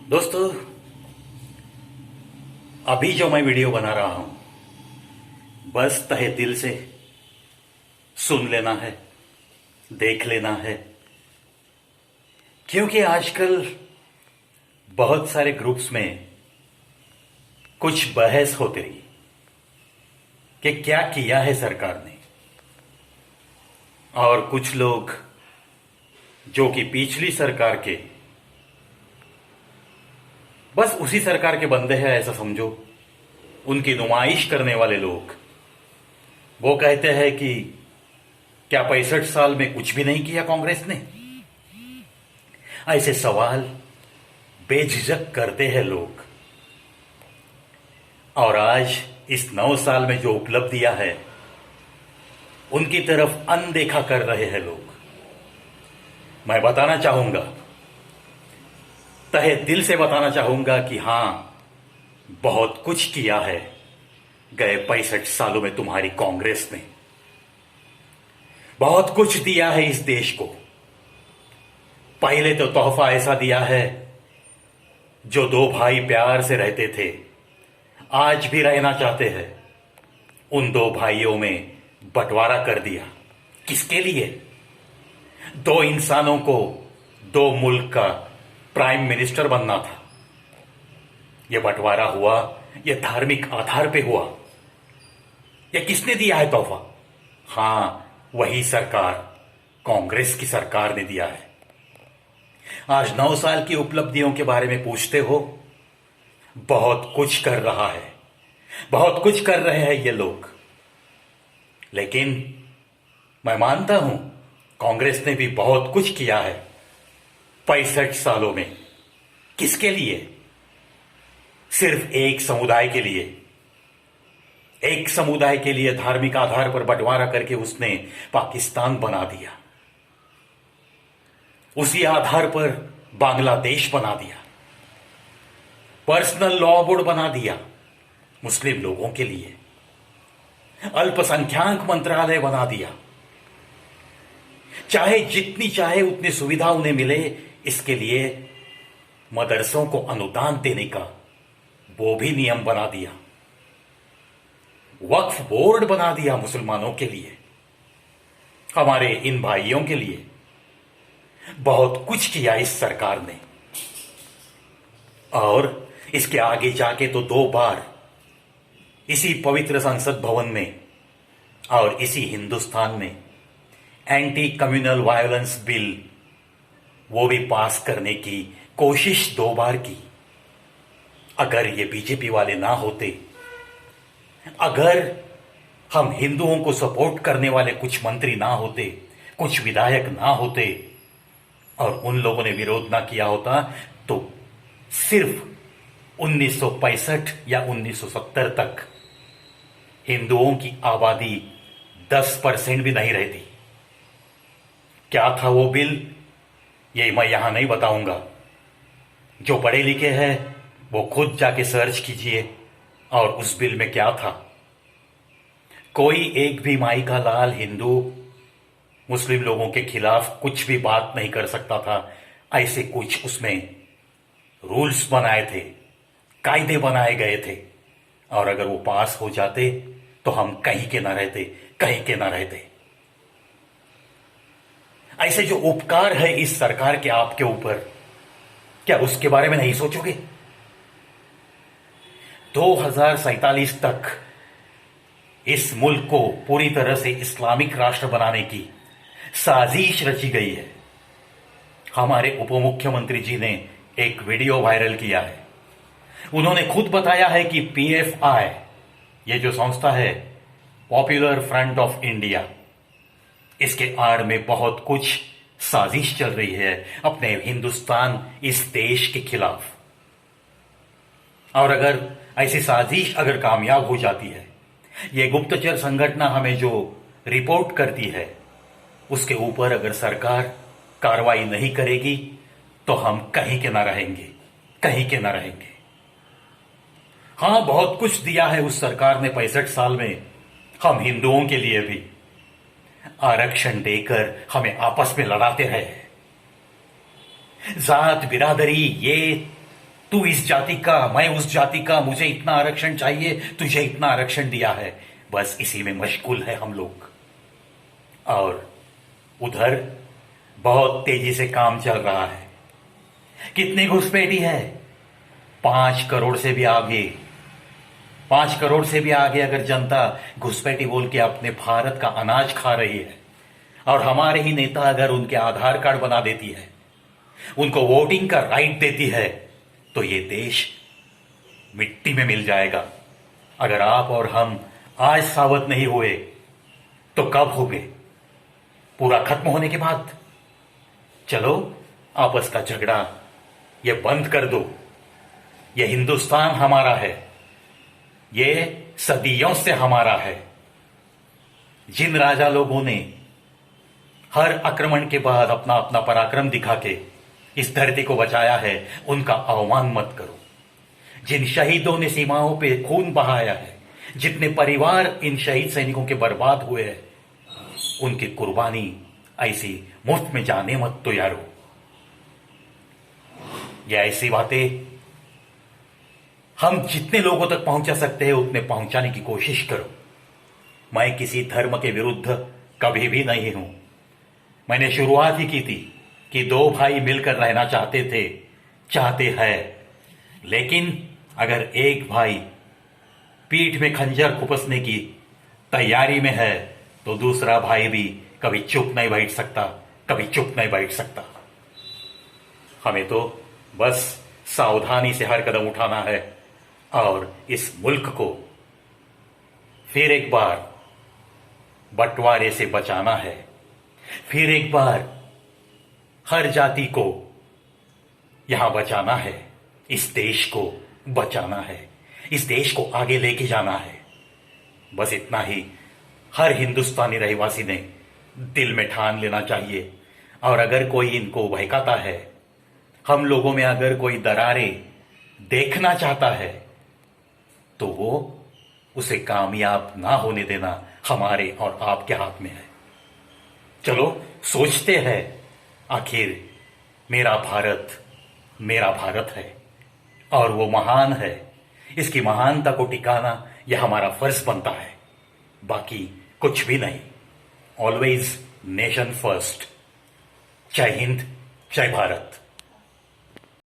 दोस्तों, अभी जो मैं वीडियो बना रहा हूं, बस तहे दिल से सुन लेना है, देख लेना है। क्योंकि आजकल बहुत सारे ग्रुप्स में कुछ बहस होती रही कि क्या किया है सरकार ने, और कुछ लोग जो कि पिछली सरकार के बस उसी सरकार के बंदे हैं ऐसा समझो, उनकी नुमाइश करने वाले लोग वो कहते हैं कि क्या 65 साल में कुछ भी नहीं किया कांग्रेस ने। ऐसे सवाल बेझिझक करते हैं लोग, और आज इस 9 साल में जो उपलब्धियां है उनकी तरफ अनदेखा कर रहे हैं लोग। मैं बताना चाहूंगा, तहे दिल से बताना चाहूंगा कि हां, बहुत कुछ किया है गए 65 सालों में तुम्हारी कांग्रेस ने। बहुत कुछ दिया है इस देश को। पहले तो तोहफा ऐसा दिया है, जो दो भाई प्यार से रहते थे, आज भी रहना चाहते हैं, उन दो भाइयों में बंटवारा कर दिया। किसके लिए? दो इंसानों को दो मुल्क का प्राइम मिनिस्टर बनना था। यह बंटवारा हुआ, यह धार्मिक आधार पे हुआ। यह किसने दिया है तोहफा? हां, वही सरकार, कांग्रेस की सरकार ने दिया है। आज 9 साल की उपलब्धियों के बारे में पूछते हो, बहुत कुछ कर रहा है, बहुत कुछ कर रहे हैं ये लोग। लेकिन मैं मानता हूं कांग्रेस ने भी बहुत कुछ किया है 65 सालों में। किसके लिए? सिर्फ एक समुदाय के लिए। एक समुदाय के लिए धार्मिक आधार पर बंटवारा करके उसने पाकिस्तान बना दिया। उसी आधार पर बांग्लादेश बना दिया। पर्सनल लॉ बोर्ड बना दिया मुस्लिम लोगों के लिए। अल्पसंख्यक मंत्रालय बना दिया। चाहे जितनी चाहे उतनी सुविधा उन्हें मिले, इसके लिए मदरसों को अनुदान देने का वो भी नियम बना दिया। वक्फ बोर्ड बना दिया मुसलमानों के लिए, हमारे इन भाइयों के लिए। बहुत कुछ किया इस सरकार ने। और इसके आगे जाके तो 2 बार इसी पवित्र संसद भवन में और इसी हिंदुस्तान में एंटी कम्युनल वायलेंस बिल वो भी पास करने की कोशिश 2 बार की। अगर ये बीजेपी वाले ना होते, अगर हम हिंदुओं को सपोर्ट करने वाले कुछ मंत्री ना होते, कुछ विधायक ना होते, और उन लोगों ने विरोध ना किया होता, तो सिर्फ 1965 या 1970 तक हिंदुओं की आबादी 10% भी नहीं रहती। क्या था वो बिल, ये मैं यहां नहीं बताऊंगा। जो पढ़े लिखे हैं वो खुद जाके सर्च कीजिए, और उस बिल में क्या था। कोई एक भी माई का लाल हिंदू मुस्लिम लोगों के खिलाफ कुछ भी बात नहीं कर सकता था। ऐसे कुछ उसमें रूल्स बनाए थे, कायदे बनाए गए थे, और अगर वो पास हो जाते तो हम कहीं के ना रहते, कहीं के ना रहते। ऐसे जो उपकार है इस सरकार के आपके ऊपर, क्या उसके बारे में नहीं सोचोगे? 2047 तक इस मुल्क को पूरी तरह से इस्लामिक राष्ट्र बनाने की साजिश रची गई है। हमारे उप मुख्यमंत्री जी ने एक वीडियो वायरल किया है। उन्होंने खुद बताया है कि पीएफआई, ये जो संस्था है, पॉपुलर फ्रंट ऑफ इंडिया, इसके आड़ में बहुत कुछ साजिश चल रही है अपने हिंदुस्तान, इस देश के खिलाफ। और अगर ऐसी साजिश अगर कामयाब हो जाती है, ये गुप्तचर संगठन हमें जो रिपोर्ट करती है, उसके ऊपर अगर सरकार कार्रवाई नहीं करेगी तो हम कहीं के ना रहेंगे, कहीं के ना रहेंगे। हां, बहुत कुछ दिया है उस सरकार ने 65 साल में हम हिंदुओं के लिए भी। आरक्षण देकर हमें आपस में लड़ाते रहे। जात बिरादरी ये तू इस जाति का, मैं उस जाति का, मुझे इतना आरक्षण चाहिए, तुझे इतना आरक्षण दिया है, बस इसी में मशगूल है हम लोग। और उधर बहुत तेजी से काम चल रहा है। कितनी घुसपैठी है? 5 करोड़ से भी आगे, 5 करोड़ से भी आगे अगर जनता घुसपैठी बोल के अपने भारत का अनाज खा रही है, और हमारे ही नेता अगर उनके आधार कार्ड बना देती है, उनको वोटिंग का राइट देती है, तो ये देश मिट्टी में मिल जाएगा। अगर आप और हम आज सावध नहीं हुए तो कब होंगे? पूरा खत्म होने के बाद। चलो, आपस का झगड़ा ये बंद कर दो। ये हिंदुस्तान हमारा है, ये सदियों से हमारा है। जिन राजा लोगों ने हर आक्रमण के बाद अपना अपना पराक्रम दिखा के इस धरती को बचाया है, उनका अवमान मत करो। जिन शहीदों ने सीमाओं पे खून बहाया है, जितने परिवार इन शहीद सैनिकों के बर्बाद हुए हैं, उनकी कुर्बानी ऐसी मुफ्त में जाने मत तो यारो। ये ऐसी बातें हम जितने लोगों तक पहुंचा सकते हैं उतने पहुंचाने की कोशिश करो। मैं किसी धर्म के विरुद्ध कभी भी नहीं हूं। मैंने शुरुआत ही की थी कि दो भाई मिलकर रहना चाहते हैं, लेकिन अगर एक भाई पीठ में खंजर खुपसने की तैयारी में है तो दूसरा भाई भी कभी चुप नहीं बैठ सकता। हमें तो बस सावधानी से हर कदम उठाना है और इस मुल्क को फिर एक बार बंटवारे से बचाना है। फिर एक बार हर जाति को यहां बचाना है, इस देश को बचाना है, इस देश को आगे लेके जाना है। बस इतना ही हर हिंदुस्तानी रहवासी ने दिल में ठान लेना चाहिए। और अगर कोई इनको बहकाता है, हम लोगों में अगर कोई दरारें देखना चाहता है, तो वो उसे कामयाब ना होने देना हमारे और आपके हाथ में है। चलो सोचते हैं, आखिर मेरा भारत है और वो महान है। इसकी महानता को टिकाना यह हमारा फर्ज बनता है, बाकी कुछ भी नहीं। Always nation first. जय हिंद, जय भारत।